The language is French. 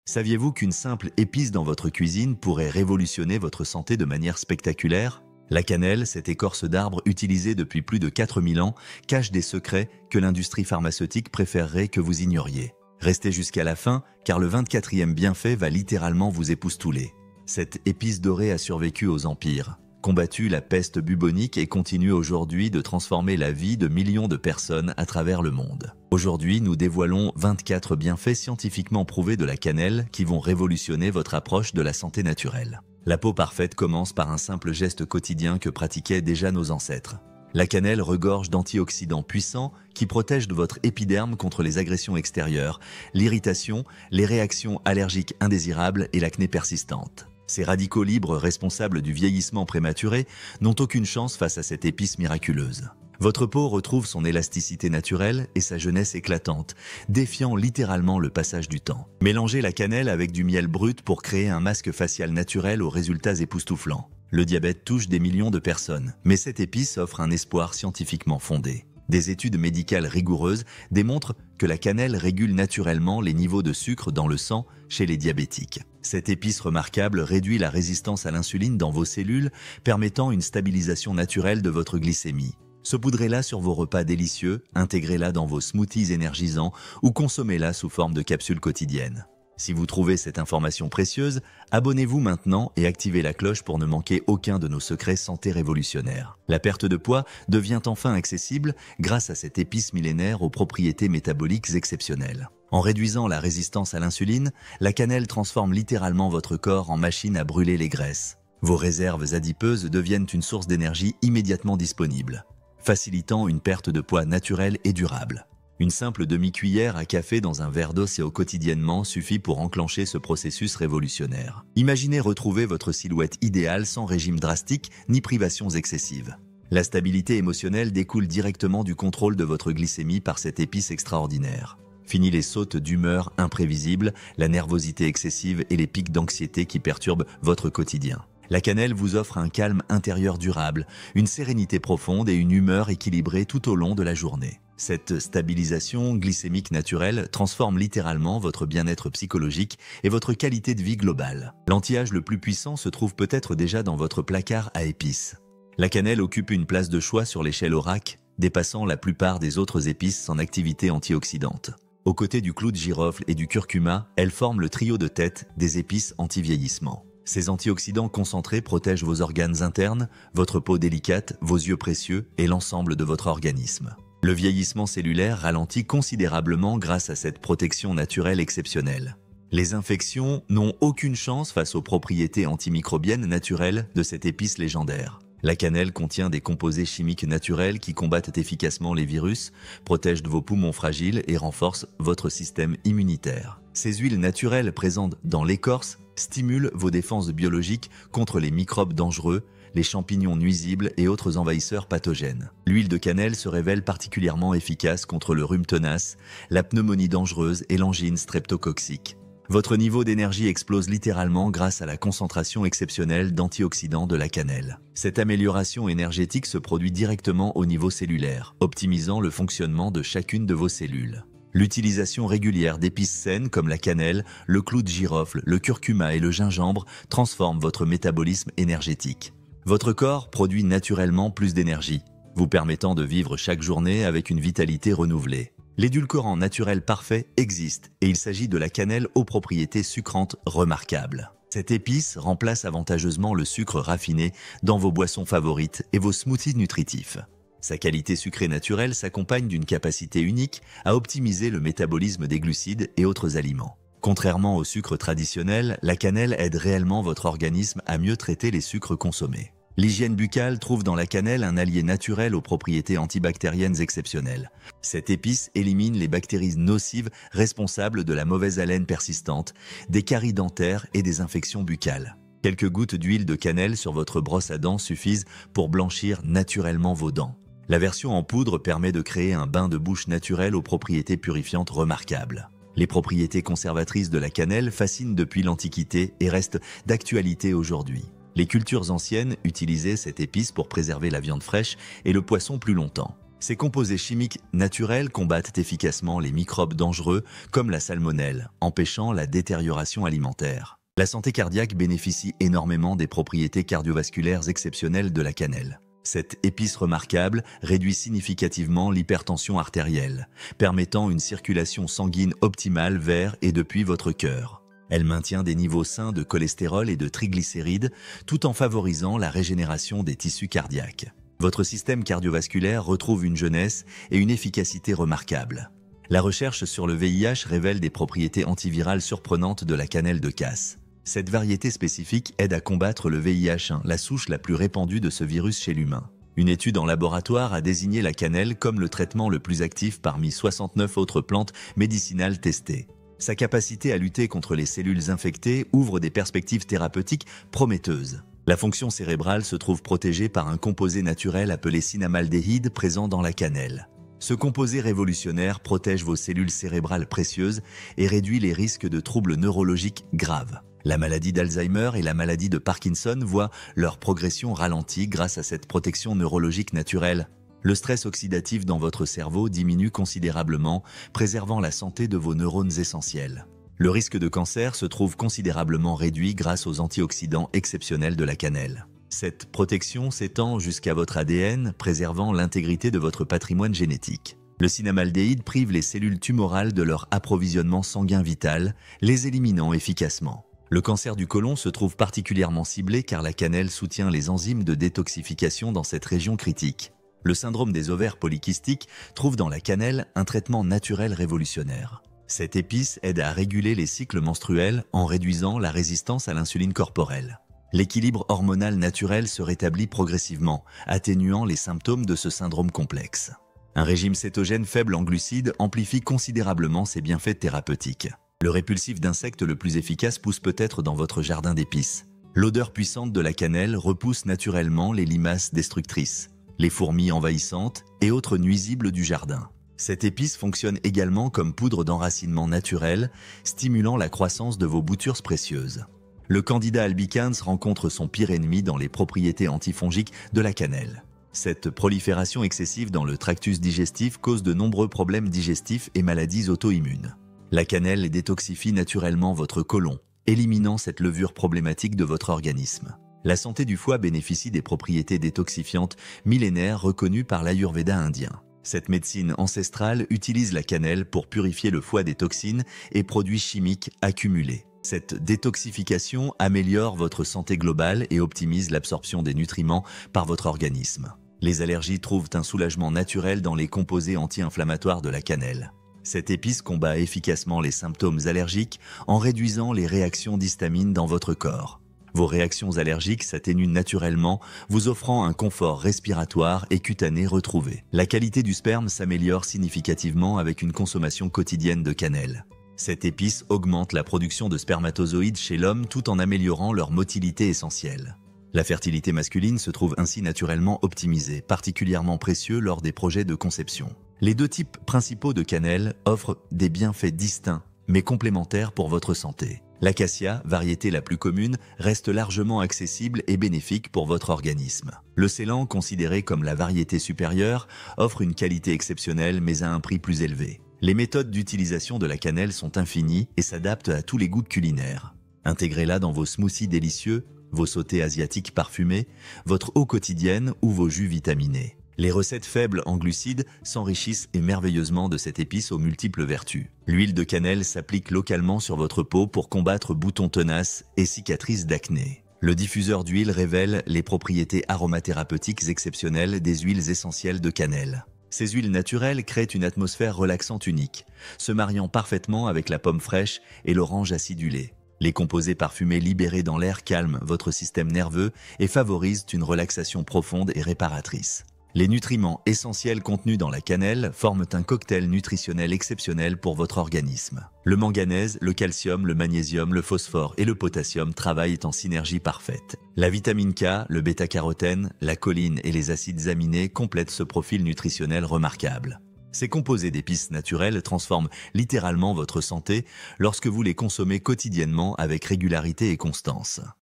Saviez-vous qu'une simple épice dans votre cuisine pourrait révolutionner votre santé de manière spectaculaire? La cannelle, cette écorce d'arbre utilisée depuis plus de 4000 ans, cache des secrets que l'industrie pharmaceutique préférerait que vous ignoriez. Restez jusqu'à la fin, car le 24e bienfait va littéralement vous époustoufler. Cette épice dorée a survécu aux empires, combattu la peste bubonique et continue aujourd'hui de transformer la vie de millions de personnes à travers le monde. Aujourd'hui, nous dévoilons 24 bienfaits scientifiquement prouvés de la cannelle qui vont révolutionner votre approche de la santé naturelle. La peau parfaite commence par un simple geste quotidien que pratiquaient déjà nos ancêtres. La cannelle regorge d'antioxydants puissants qui protègent de votre épiderme contre les agressions extérieures, l'irritation, les réactions allergiques indésirables et l'acné persistante. Ces radicaux libres responsables du vieillissement prématuré n'ont aucune chance face à cette épice miraculeuse. Votre peau retrouve son élasticité naturelle et sa jeunesse éclatante, défiant littéralement le passage du temps. Mélangez la cannelle avec du miel brut pour créer un masque facial naturel aux résultats époustouflants. Le diabète touche des millions de personnes, mais cette épice offre un espoir scientifiquement fondé. Des études médicales rigoureuses démontrent que la cannelle régule naturellement les niveaux de sucre dans le sang chez les diabétiques. Cette épice remarquable réduit la résistance à l'insuline dans vos cellules, permettant une stabilisation naturelle de votre glycémie. Saupoudrez-la sur vos repas délicieux, intégrez-la dans vos smoothies énergisants ou consommez-la sous forme de capsules quotidiennes. Si vous trouvez cette information précieuse, abonnez-vous maintenant et activez la cloche pour ne manquer aucun de nos secrets santé révolutionnaires. La perte de poids devient enfin accessible grâce à cette épice millénaire aux propriétés métaboliques exceptionnelles. En réduisant la résistance à l'insuline, la cannelle transforme littéralement votre corps en machine à brûler les graisses. Vos réserves adipeuses deviennent une source d'énergie immédiatement disponible, facilitant une perte de poids naturelle et durable. Une simple demi-cuillère à café dans un verre d'eau quotidiennement suffit pour enclencher ce processus révolutionnaire. Imaginez retrouver votre silhouette idéale sans régime drastique ni privations excessives. La stabilité émotionnelle découle directement du contrôle de votre glycémie par cette épice extraordinaire. Fini les sautes d'humeur imprévisibles, la nervosité excessive et les pics d'anxiété qui perturbent votre quotidien. La cannelle vous offre un calme intérieur durable, une sérénité profonde et une humeur équilibrée tout au long de la journée. Cette stabilisation glycémique naturelle transforme littéralement votre bien-être psychologique et votre qualité de vie globale. L'anti-âge le plus puissant se trouve peut-être déjà dans votre placard à épices. La cannelle occupe une place de choix sur l'échelle ORAC, dépassant la plupart des autres épices en activité antioxydante. Aux côtés du clou de girofle et du curcuma, elle forme le trio de tête des épices anti-vieillissement. Ces antioxydants concentrés protègent vos organes internes, votre peau délicate, vos yeux précieux et l'ensemble de votre organisme. Le vieillissement cellulaire ralentit considérablement grâce à cette protection naturelle exceptionnelle. Les infections n'ont aucune chance face aux propriétés antimicrobiennes naturelles de cette épice légendaire. La cannelle contient des composés chimiques naturels qui combattent efficacement les virus, protègent de vos poumons fragiles et renforcent votre système immunitaire. Ces huiles naturelles présentes dans l'écorce stimulent vos défenses biologiques contre les microbes dangereux, les champignons nuisibles et autres envahisseurs pathogènes. L'huile de cannelle se révèle particulièrement efficace contre le rhume tenace, la pneumonie dangereuse et l'angine streptococcique. Votre niveau d'énergie explose littéralement grâce à la concentration exceptionnelle d'antioxydants de la cannelle. Cette amélioration énergétique se produit directement au niveau cellulaire, optimisant le fonctionnement de chacune de vos cellules. L'utilisation régulière d'épices saines comme la cannelle, le clou de girofle, le curcuma et le gingembre transforme votre métabolisme énergétique. Votre corps produit naturellement plus d'énergie, vous permettant de vivre chaque journée avec une vitalité renouvelée. L'édulcorant naturel parfait existe et il s'agit de la cannelle aux propriétés sucrantes remarquables. Cette épice remplace avantageusement le sucre raffiné dans vos boissons favorites et vos smoothies nutritifs. Sa qualité sucrée naturelle s'accompagne d'une capacité unique à optimiser le métabolisme des glucides et autres aliments. Contrairement au sucre traditionnel, la cannelle aide réellement votre organisme à mieux traiter les sucres consommés. L'hygiène buccale trouve dans la cannelle un allié naturel aux propriétés antibactériennes exceptionnelles. Cette épice élimine les bactéries nocives responsables de la mauvaise haleine persistante, des caries dentaires et des infections buccales. Quelques gouttes d'huile de cannelle sur votre brosse à dents suffisent pour blanchir naturellement vos dents. La version en poudre permet de créer un bain de bouche naturel aux propriétés purifiantes remarquables. Les propriétés conservatrices de la cannelle fascinent depuis l'Antiquité et restent d'actualité aujourd'hui. Les cultures anciennes utilisaient cette épice pour préserver la viande fraîche et le poisson plus longtemps. Ces composés chimiques naturels combattent efficacement les microbes dangereux comme la salmonelle, empêchant la détérioration alimentaire. La santé cardiaque bénéficie énormément des propriétés cardiovasculaires exceptionnelles de la cannelle. Cette épice remarquable réduit significativement l'hypertension artérielle, permettant une circulation sanguine optimale vers et depuis votre cœur. Elle maintient des niveaux sains de cholestérol et de triglycérides tout en favorisant la régénération des tissus cardiaques. Votre système cardiovasculaire retrouve une jeunesse et une efficacité remarquables. La recherche sur le VIH révèle des propriétés antivirales surprenantes de la cannelle de Casse. Cette variété spécifique aide à combattre le VIH1, la souche la plus répandue de ce virus chez l'humain. Une étude en laboratoire a désigné la cannelle comme le traitement le plus actif parmi 69 autres plantes médicinales testées. Sa capacité à lutter contre les cellules infectées ouvre des perspectives thérapeutiques prometteuses. La fonction cérébrale se trouve protégée par un composé naturel appelé cinamaldéhyde présent dans la cannelle. Ce composé révolutionnaire protège vos cellules cérébrales précieuses et réduit les risques de troubles neurologiques graves. La maladie d'Alzheimer et la maladie de Parkinson voient leur progression ralentie grâce à cette protection neurologique naturelle. Le stress oxydatif dans votre cerveau diminue considérablement, préservant la santé de vos neurones essentiels. Le risque de cancer se trouve considérablement réduit grâce aux antioxydants exceptionnels de la cannelle. Cette protection s'étend jusqu'à votre ADN, préservant l'intégrité de votre patrimoine génétique. Le cinamaldéhyde prive les cellules tumorales de leur approvisionnement sanguin vital, les éliminant efficacement. Le cancer du côlon se trouve particulièrement ciblé car la cannelle soutient les enzymes de détoxification dans cette région critique. Le syndrome des ovaires polykystiques trouve dans la cannelle un traitement naturel révolutionnaire. Cette épice aide à réguler les cycles menstruels en réduisant la résistance à l'insuline corporelle. L'équilibre hormonal naturel se rétablit progressivement, atténuant les symptômes de ce syndrome complexe. Un régime cétogène faible en glucides amplifie considérablement ses bienfaits thérapeutiques. Le répulsif d'insectes le plus efficace pousse peut-être dans votre jardin d'épices. L'odeur puissante de la cannelle repousse naturellement les limaces destructrices, les fourmis envahissantes et autres nuisibles du jardin. Cette épice fonctionne également comme poudre d'enracinement naturel, stimulant la croissance de vos boutures précieuses. Le Candida albicans rencontre son pire ennemi dans les propriétés antifongiques de la cannelle. Cette prolifération excessive dans le tractus digestif cause de nombreux problèmes digestifs et maladies auto-immunes. La cannelle détoxifie naturellement votre côlon, éliminant cette levure problématique de votre organisme. La santé du foie bénéficie des propriétés détoxifiantes millénaires reconnues par l'Ayurveda indien. Cette médecine ancestrale utilise la cannelle pour purifier le foie des toxines et produits chimiques accumulés. Cette détoxification améliore votre santé globale et optimise l'absorption des nutriments par votre organisme. Les allergies trouvent un soulagement naturel dans les composés anti-inflammatoires de la cannelle. Cette épice combat efficacement les symptômes allergiques en réduisant les réactions d'histamine dans votre corps. Vos réactions allergiques s'atténuent naturellement, vous offrant un confort respiratoire et cutané retrouvé. La qualité du sperme s'améliore significativement avec une consommation quotidienne de cannelle. Cette épice augmente la production de spermatozoïdes chez l'homme tout en améliorant leur motilité essentielle. La fertilité masculine se trouve ainsi naturellement optimisée, particulièrement précieux lors des projets de conception. Les deux types principaux de cannelle offrent des bienfaits distincts, mais complémentaires pour votre santé. L'acacia, variété la plus commune, reste largement accessible et bénéfique pour votre organisme. Le ceylan, considéré comme la variété supérieure, offre une qualité exceptionnelle mais à un prix plus élevé. Les méthodes d'utilisation de la cannelle sont infinies et s'adaptent à tous les goûts culinaires. Intégrez-la dans vos smoothies délicieux, vos sautés asiatiques parfumés, votre eau quotidienne ou vos jus vitaminés. Les recettes faibles en glucides s'enrichissent merveilleusement de cette épice aux multiples vertus. L'huile de cannelle s'applique localement sur votre peau pour combattre boutons tenaces et cicatrices d'acné. Le diffuseur d'huile révèle les propriétés aromathérapeutiques exceptionnelles des huiles essentielles de cannelle. Ces huiles naturelles créent une atmosphère relaxante unique, se mariant parfaitement avec la pomme fraîche et l'orange acidulée. Les composés parfumés libérés dans l'air calment votre système nerveux et favorisent une relaxation profonde et réparatrice. Les nutriments essentiels contenus dans la cannelle forment un cocktail nutritionnel exceptionnel pour votre organisme. Le manganèse, le calcium, le magnésium, le phosphore et le potassium travaillent en synergie parfaite. La vitamine K, le bêta-carotène, la choline et les acides aminés complètent ce profil nutritionnel remarquable. Ces composés d'épices naturelles transforment littéralement votre santé lorsque vous les consommez quotidiennement avec régularité et constance.